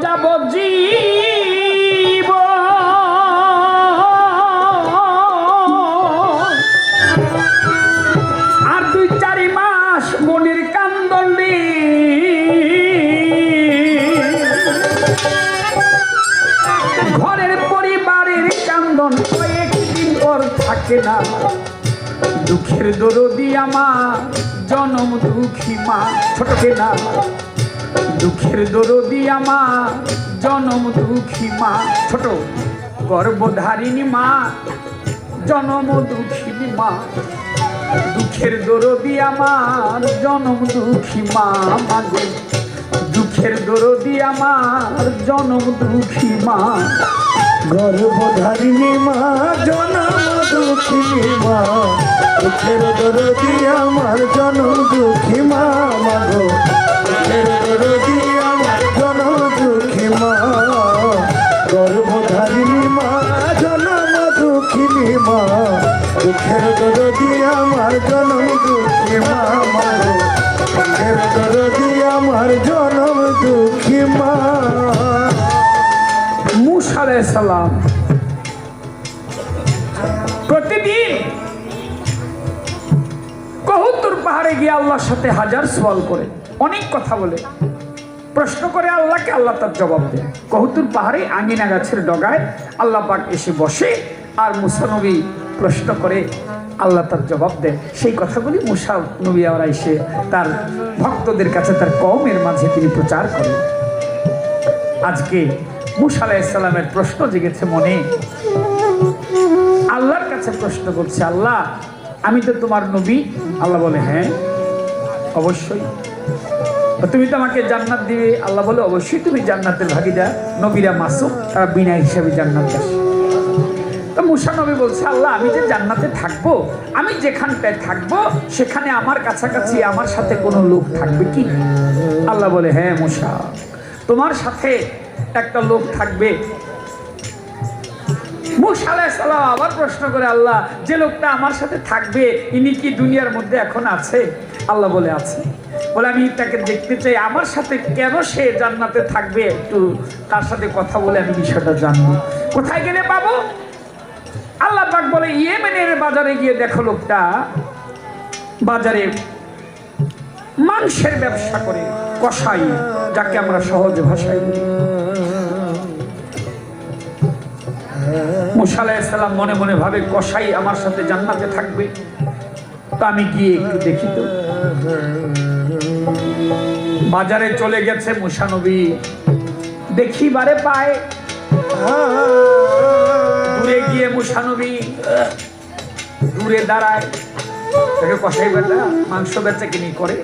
যাবজ্জীব আর 2-4 মাস মনির কান্দন্ডি ঘরের পরিবারের কান্দন কয়েকদিন পর থাকে না। দুঃখের দরদি আমার জনম দুঃখী মা ছোটকে না। দুঃখের দরদি আমার জনম দুঃখী মা ছোট গর্ভধারিণী মা জনম দুঃখিনী মা। দুঃখের দরদি আমার জনম দুঃখী মা মাগে। দুঃখের দরদি আমার জনম দুঃখী মা গর্ভধারিণী মা জনম দুঃখিনী মা। দুঃখের দরদি আমার জনম দুঃখী মা মাগো। দুঃখের দরদি আমার জনম দুঃখী মা। গর্ভধারিণী মা জনম দুঃখিনী মা। দুঃখের দরদি আমার জনম দুঃখী মা মাগো। দুঃখের দরদি আমার জনম দুঃখী মা। মূসা আলাইহিস সালাম প্রতিদিন কহুতুর পাহাড়ে গিয়ে আল্লাহর সাথে হাজার সওয়াল করে, অনেক কথা বলে, প্রশ্ন করে আল্লাহকে, আল্লাহ তার জবাব দেয়। কহুতুর পাহাড়ে আঙ্গিনা গাছের ডগায় আল্লাহ পাক এসে বসে আর মূসা নবী প্রশ্ন করে, আল্লাহ তার জবাব দেয়। সেই কথাগুলি মূসা নবী আবার এসে তার ভক্তদের কাছে, তার কওমের মাঝে তিনি প্রচার করেন। আজকে মূসা আলাইহিস সালামের প্রশ্ন জেগেছে মনে, আল্লাহর কাছে প্রশ্ন করছে, আল্লাহ আমি তো তোমার নবী। আল্লাহ বলে হ্যাঁ অবশ্যই। তুমি তো আমাকে জান্নাত দিবে। আল্লাহ বলে অবশ্যই তুমি জান্নাতের ভাগীদার। নবীরা মাসুম, তারা বিনা হিসাবে জান্নাত আসে। তো মূসা নবী বলছে, আল্লাহ আমি যে জান্নাতে থাকবো, আমি যেখানটায় থাকবো সেখানে আমার কাছাকাছি আমার সাথে কোনো লোক থাকবে কি? আল্লাহ বলে হ্যাঁ মূসা, তোমার সাথে একটা লোক থাকবে। মূসা আলাইহিস সালাম আবার প্রশ্ন করে, আল্লাহ যে লোকটা আমার সাথে থাকবে ইনি কি দুনিয়ার মধ্যে এখন আছে? আল্লাহ বলে আছে। বলে আমি তাকে দেখতে চাই, আমার সাথে কেন সে জান্নাতে থাকবে, একটু তার সাথে কথা বলে আমি বিষয়টা জানবো। কোথায় গেলে পাবো? আল্লাহ পাক বলে ইয়েমেনের বাজারে গিয়ে দেখো লোকটা বাজারে মাংসের ব্যবসা করে, কসাই, যাকে আমরা সহজ ভাষায় বলি। মূসা আলাইহিস সালাম মনে মনে ভাবে, কসাই আমার সাথে জান্নাতে থাকবে, তো আমি গিয়ে একটু দেখি। তো বাজারে চলে গেছে মূসা নবী, দেখিবারে পায়। দূরে গিয়ে মূসা নবী দূরে দাঁড়ায়, তাকে কসাই বেটা মাংস বেচা কিনি করে।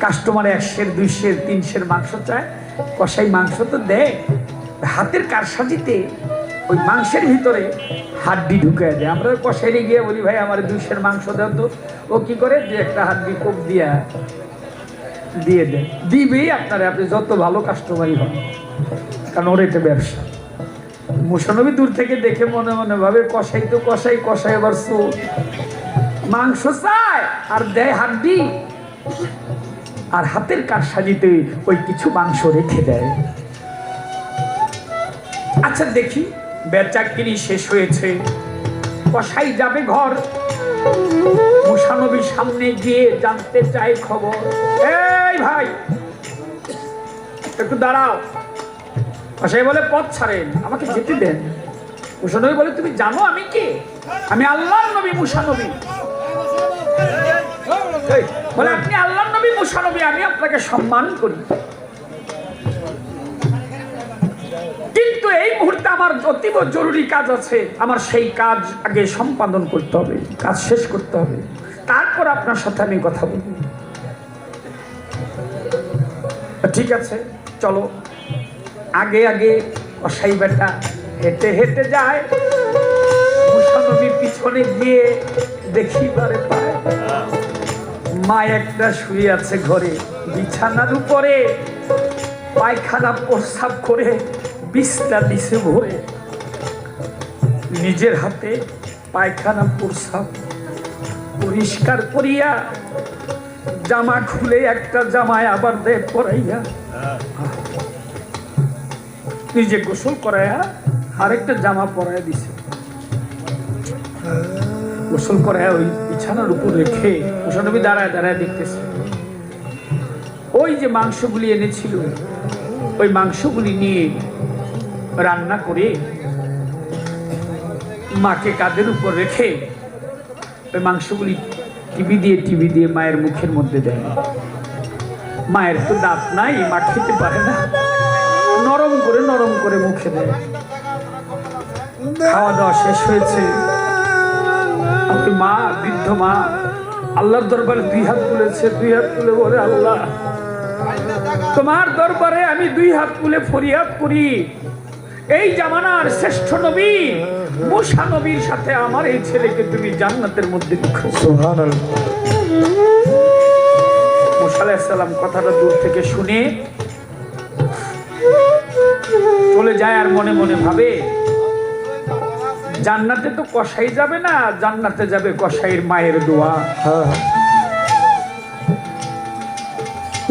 কাস্টমার 100, 200, 300 মাংস চায়, কসাই মাংস তো দেয়, হাতের কারসাজিতে ওই মাংসের ভিতরে হাড্ডি ঢুকে দেয়। আমরা কসাইরে গিয়ে বলি, ভাই আমার 200 মাংস দাও তো। ও কি করে, যে একটা হাড্ডি কোপ দিয়া দিয়ে দেয়। দিবেই আপনারা, আপনি যত ভালো কাস্টমারই হন, কারণ ওর এটা ব্যবসা। মূসা নবী দূর থেকে দেখে মনে মনে ভাবে, কসাই তো কসাই, কসাই আবার চোর, মাংস চায় আর দেয় হাড্ডি, আর হাতের কারসাজিতে ওই কিছু মাংস রেখে দেয়। আচ্ছা দেখি, বেচা কিনি শেষ হয়েছে, কসাই যাবে ঘর। মূসা নবীর সামনে গিয়ে জানতে চাই খবর, এই ভাই একটু দাঁড়াও। কসাই বলে পথ ছাড়েন, আমাকে যেতে দেন। মূসা নবী বলে, তুমি জানো আমি কে? আমি আল্লাহর নবী মূসা নবী। বলে আপনি আল্লাহর নবী মূসা নবী, আমি আপনাকে সম্মান করি, কিন্তু এই মুহূর্তে আমার অতীব জরুরি কাজ আছে, আমার সেই কাজ আগে সম্পাদন করতে হবে, কাজ শেষ করতে হবে, তারপর আপনার সাথে আমি কথা বলবো। ঠিক আছে চলো। আগে আগে কসাই বেটা হেঁটে হেঁটে যায়, মূসা নবীর পিছনে গিয়ে দেখিবারে পায় মা একটা শুয়ে আছে ঘরে, বিছানার উপরে পায়খানা প্রস্রাব করে বিছনা দিছে ভরে। নিজের হাতে পায়খানা প্রস্রাব পরিষ্কার করিয়া জামা খুলে একটা জামায় আবার দেয় পরাইয়া। নিজে গোসল করায়া আরেকটা জামা পরায় দিছে। গোসল করায় ওই বিছানার উপর রেখে মুসানবী দাঁড়ায় দাঁড়ায় দেখতেছে ওই যে মাংসগুলি এনেছিল ওই মাংসগুলি নিয়ে রান্না করে মাকে কাঁধের উপর রেখে ওই মাংসগুলি টিভি দিয়ে মায়ের মুখের মধ্যে দেয়। মায়ের তো দাঁত নাই, মা খেতে পারে না, নরম করে মুখে দেয়। খাওয়া দাওয়া শেষ হয়েছে, আপনি মা, বৃদ্ধ মা আল্লাহর দরবারে 2 হাত তুলেছে, 2 হাত তুলে বলে, আল্লাহ তোমার দরবারে আমি 2 হাত তুলে ফরিয়াদ করি, এই জামানার শ্রেষ্ঠ নবী মুসা নবীর সাথে আমার এই ছেলেকে তুমি জান্নাতের মধ্যে দেখো। সুবহানাল্লাহ। মুসা আলাইহিস সালাম কথাটা দূর থেকে শুনে চলে যায় আর মনে মনে ভাবে, জান্নাতে তো কসাই যাবে না, জান্নাতে যাবে কসাইয়ের মায়ের দোয়া।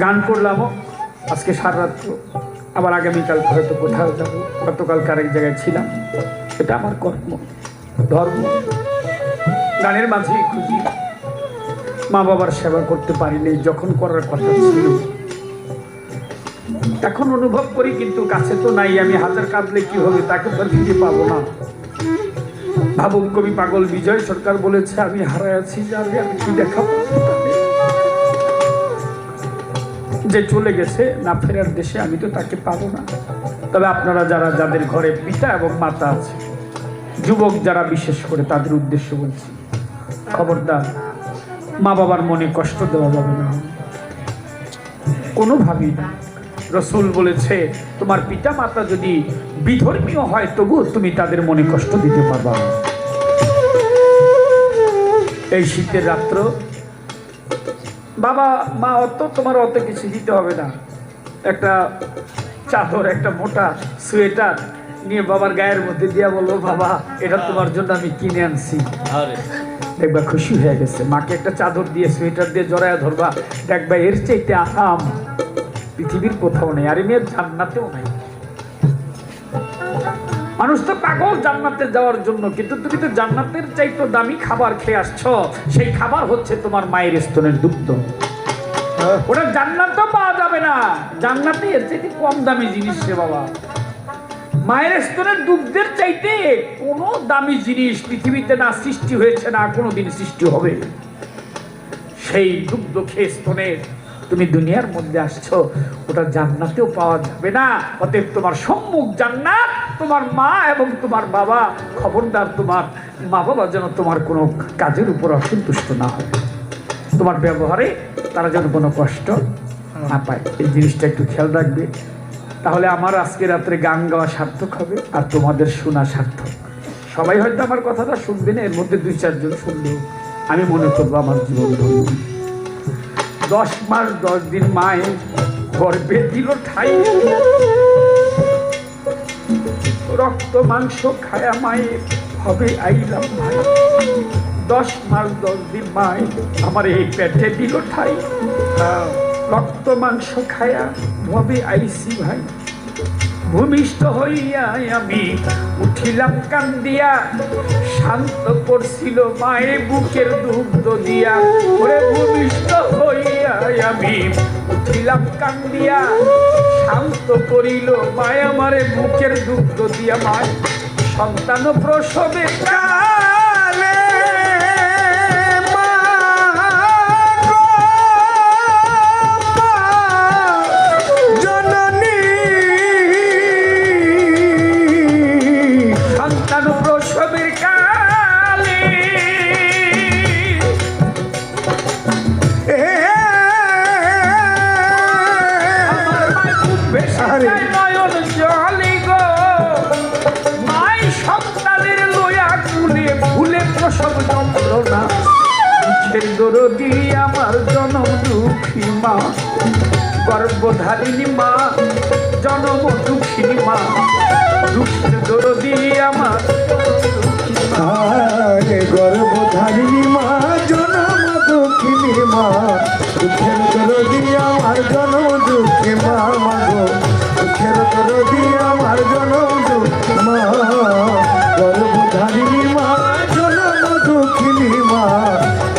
গান করলাম আজকে সারা রাত্র, আবার আগামীকাল হয়তো কোথাও যাবো, গতকালকে আরেক জায়গায় ছিলাম। এটা আমার কর্ম, ধর্ম। গানের মাঝেই খুঁজি, মা বাবার সেবা করতে পারিনি যখন করার কথা ছিল। এখন অনুভব করি কিন্তু কাছে তো নাই, আমি হাজার কাঁদলে কি হবে, তাকে তো ফিরে পাবো না। ভাবুক কবি পাগল বিজয় সরকার বলেছে, আমি হারায় আছি যাবে, আমি কি দেখাবো যে চলে গেছে না ফেরার দেশে, আমি তো তাকে পাবো না। তবে আপনারা যাদের ঘরে পিতা এবং মাতা আছে, যুবক যারা বিশেষ করে, তাদের উদ্দেশ্য বলছি, খবরদার মা বাবার মনে কষ্ট দেওয়া যাবে না কোনোভাবেই না। রসুল বলেছে, তোমার পিতা মাতা যদি বিধর্মীয় হয় তবুও তুমি তাদের মনে কষ্ট দিতে পারবা। এই শীতের রাত্র বাবা মা তোমার অত কিছু দিতে হবে না, একটা চাদর, একটা মোটা সোয়েটার নিয়ে বাবার গায়ের মধ্যে দিয়া বললো, বাবা এটা তোমার জন্য আমি কিনে আনছি। দেখবা খুশি হয়ে গেছে। মাকে একটা চাদর দিয়ে সোয়েটার দিয়ে জড়ায় ধরবা, দেখবা এর চাইতে আরাম পৃথিবীর কোথাও নেই, আর মেয়ের জান্নাতেও নাই। মানুষ তো পাগল জান্নাতে যাওয়ার জন্য, কিন্তু তুমি তো জান্নাতের চাইতে দামি খাবার খেয়ে আসছো। সেই খাবার হচ্ছে তোমার মায়ের স্তনের দুগ্ধ। ওটা জান্নাতেও পাওয়া যাবে না, জান্নাতে এর চাইতে কম দামি জিনিস রে বাবা। মায়ের স্তনের দুগ্ধের চাইতে কোনো দামি জিনিস পৃথিবীতে না সৃষ্টি হয়েছে, না কোনোদিন সৃষ্টি হবে। সেই দুগ্ধ খেয়ে স্তনের তুমি দুনিয়ার মধ্যে আসছো, ওটা জান্নাতেও পাওয়া যাবে না। অতএব তোমার সম্মুখ জান্নাত, তোমার মা এবং তোমার বাবা। খবরদার তোমার মা বাবা যেন তোমার কোনো কাজের উপর অসন্তুষ্ট না হয়, তোমার ব্যবহারে তারা যেন কোনো কষ্ট না পায়। এই জিনিসটা একটু খেয়াল রাখবে, তাহলে আমার আজকে রাত্রে গান গাওয়া সার্থক হবে আর তোমাদের শোনা সার্থক। সবাই হয়তো আমার কথাটা শুনবে না, এর মধ্যে 2-4 জন শুনলেও আমি মনে করবো আমার জীবন ধন্য। 10 মাস 10 দিন মায়ে গর্বে দিল ঠাই, রক্ত মাংস খায়া মায়ে হবে আইলাম ভাই। 10 মাস 10 দিন মায়ে আমার এই পেটে দিল ঠাই, রক্ত মাংস খায়া ভাবে আইসি ভাই। ভূমিষ্ঠ হইয়া আমি উঠিলাম কান্দিয়া, শান্ত করছিল মায়ে বুকের দুগ্ধ দিয়া। ওরে ভূমিষ্ঠ হইয়া আমি উঠিলাম কান্দিয়া, শান্ত করিল মায় আমারে বুকের দুগ্ধ দিয়া। মায় সন্তান প্রসবে কালে নয়ন জলে গো, মাই সন্তানের লয়া কুলে ভুলে প্রসব যন্ত্রণা। মুখের দরদি আমার জনম দুঃখী মা, গর্ভধারিণী মা, জনম দুঃখিনী মা। দুঃখের দরদি আমার গর্ভধারিণী মা, জনম দুঃখিনী মা। দুঃখের দরদি আমার জনম দুঃখী মা, মাগো দুঃখের দরদি আমার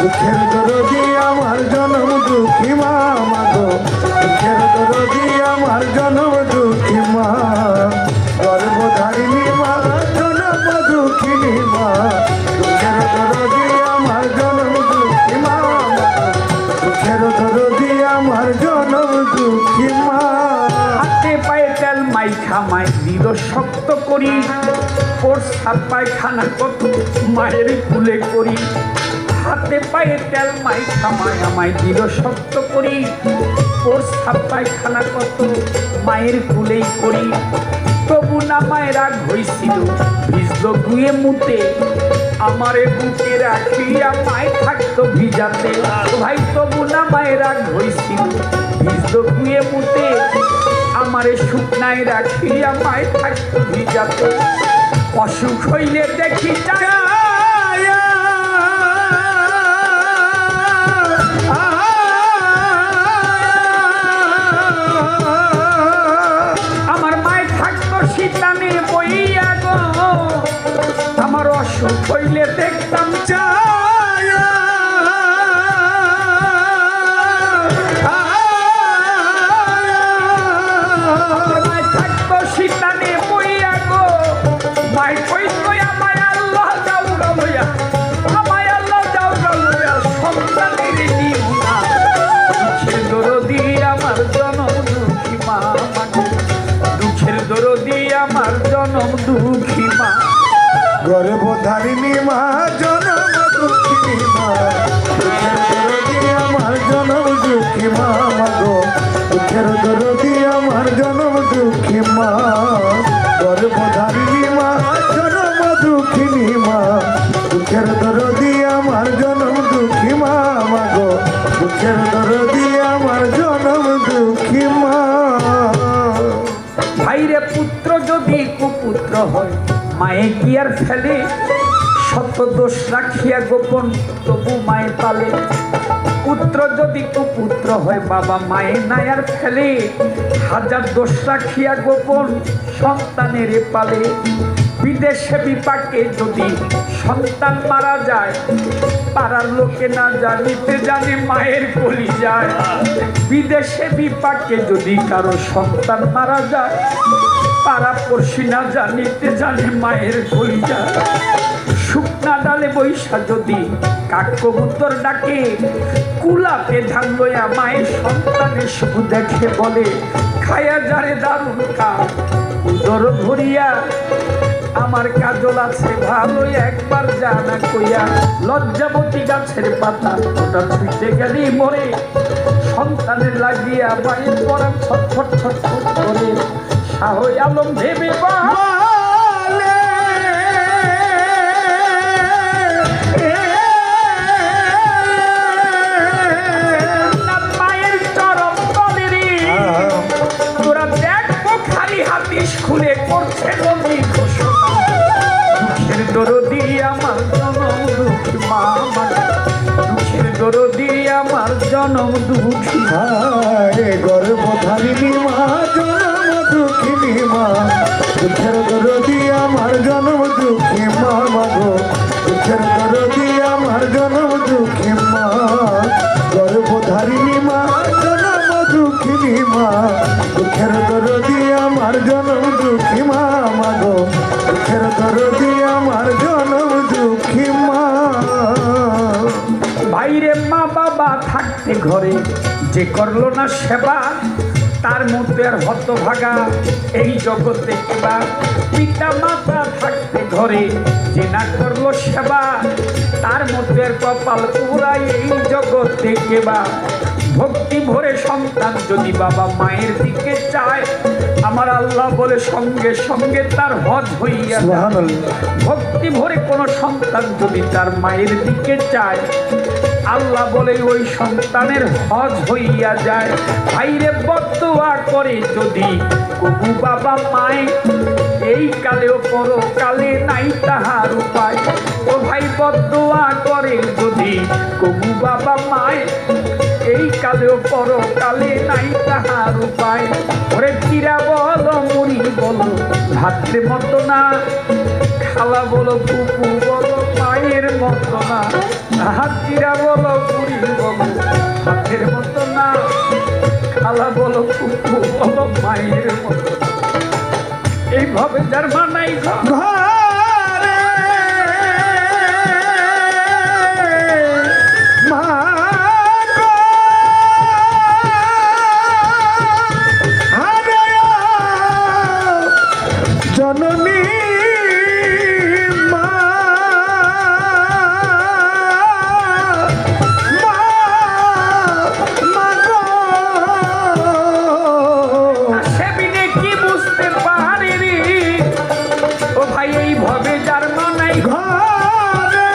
দুঃখের দরদি আমার জনম দুঃখী মা মাগো দুঃখের দরদি আমার জনম দুঃখী মা গর্ভধারিণী মা জনম দুঃখিনী মা দুঃখের দরদি আমার জনম দুঃখী মা দুঃখের দরদি আমার জনম দুঃখী মা হাতে পায়ে তেল মাইখা মাই দিল শক্ত করি ওর সাত পায়খানা কত মায়ের কুলে করি হাতে পায়ে তেল মাইখা মাই আমায় দিল শক্ত করি ওর সাত পায়খানা কত মায়ের কুলেই করি তবু না মায়ের রাগ হইছিল ভিজল গুয়ে মুতে আমারে বুকে রাখিয়া মায় থাকতো ভিজাতে ভাই তবু না মায়ের রাগ হইছিল ভিজল গুয়ে মুতে আমারে শুকনায় রাখিয়া মায় থাকতো ভিজাতে অসুখ হইলে দেখি আমার মায় থাকতো শীতানে বইয়া গো আমার অসুখ হইলে দেখতাম আমার মায় থাকতো শীতানে বইয়া গো মায় কইতো আমায় আল্লাহ যাও লইয়া আমায় আল্লাহ যাও লইয়া সন্তানের নিও না দুঃখের দরদি আমার জনম দুঃখী মা দুঃখের দরদি আমার জনম দুঃখী মা গর্ভধারিণী মা জনম দুঃখিনী মা দুঃখের দরদি আমার জনম দুঃখী মা মাগো দুঃখের দরদি আমার জনম দুঃখী মা গর্ভধারিণী মা জনম দুঃখিনী মা দুঃখের দরদি আমার জনম দুঃখী মা মাগো দুঃখের দরদি আমার জনম দুঃখী মা ভাইরে পুত্র যদি কুপুত্র হয় মায়ে কি আর ফেলে শত দোষ রাখিয়া গোপন তবু মায়ে পালে পুত্র যদি কুপুত্র হয় বাবা মায়ে নাই আর ফেলে হাজার দোষ রাখিয়া গোপন সন্তানের পালে বিদেশে বিপাকে যদি সন্তান মারা যায় পাড়ার লোকে না জানিতে জানে মায়ের কলি যায় বিদেশে বিপাকে যদি কারো সন্তান মারা যায় পাড়া পড়শি না জানিতে জানে মায়ের কলি যায় শুকনা ডালে বৈশা যদি কাক কবুতর ডাকে কুলাপে ধান লইয়া মায়ের সন্তানের সুখ দেখে বলে খায়া যারে দারুণ কাজ উদর ভরিয়া আমার কাজল আছে ভালো একবার জানা কইয়া লজ্জাবতী গাছের পাতা ওটা ছুঁতে গেলেই মরে সন্তানের লাগিয়া মায়ের পরাণ ছটফট ছটফট করে শাহ আলম ভেবে মায়ের চরম তলে রে তোরা দেখবো খালি হাতিস খুলে করছে নদী ঘোষণা দুঃখের দরদি আমার জনম দুঃখী মা দুঃখের দরদি আমার জনম দুঃখী রে গর্ভধারিণী মা জনম দুঃখিনী মা দুঃখের দরদি আমার জনম দুঃখী মা মাগো দুঃখের দরদি আমার জনম দুঃখী মা গর্ভধারিণী মা জনম দুঃখিনী মা দুঃখের দরদি আমার জনম দুঃখী মা মাগো দুঃখের দরদি আমার জনম দুঃখী মা ভাইরে মা বাবা থাকতে ঘরে যে করলো না সেবা তার মধ্যে আর হতভাগা এই জগতে কিবা পিতা মাতা থাকতে ঘরে যে না করলো সেবা তার মধ্যে আর কপাল পুরাই এই জগতে কেবা ভক্তি ভরে সন্তান যদি বাবা মায়ের দিকে চায় আমার আল্লাহ বলে সঙ্গে সঙ্গে তার হজ হইয়া ভক্তি ভরে কোনো সন্তান যদি তার মায়ের দিকে চায় আল্লাহ বলে ওই সন্তানের হজ হইয়া যায় ভাইরে বদদুয়া করে যদি কবু বাবা মায় এই কালেও পরকালে নাই তাহার উপায় ও ভাই বদদুয়া করে যদি কবু বাবা মায় এই কালেও পরকালে নাই তাহার উপায় ওরে চিরা বলো মুড়ি বলো ভাত্রে মতো না খালা বলো ফুপু বলো মায়ের মায়ের মতো না, হাতিরা বলো বুড়ি বলো হাতের মতো না, খালা বলো কুকু বলো মায়ের মতো না। এইভাবে যার মানাই ঘরে মা গো, আরে জননী মা, মা, মা গো। সেবিনে কি বুঝতে পারিনি ও ভাই, এইভাবে যার মানাই ঘরে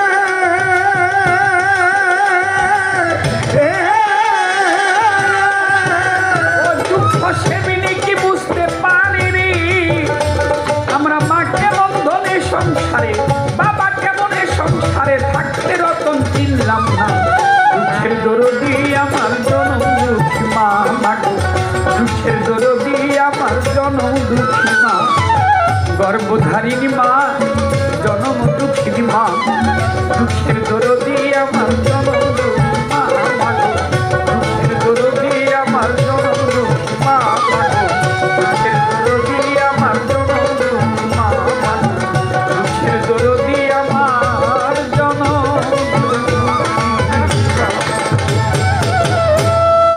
ও দুঃখ সেবিনে কি বুঝতে পারিনি। আমরা মা কেমন ধনে সংসারে, বাবা কেমন এ সংসারে থাকতে রতন চিনলাম না। দুঃখের দরদি আমার জনম দুঃখী মা, মাগো দুঃখের দরদি আমার জনম দুঃখী মা, গর্ভধারিণী মা জনম দুঃখিনী মা, দুঃখের দরদি আমার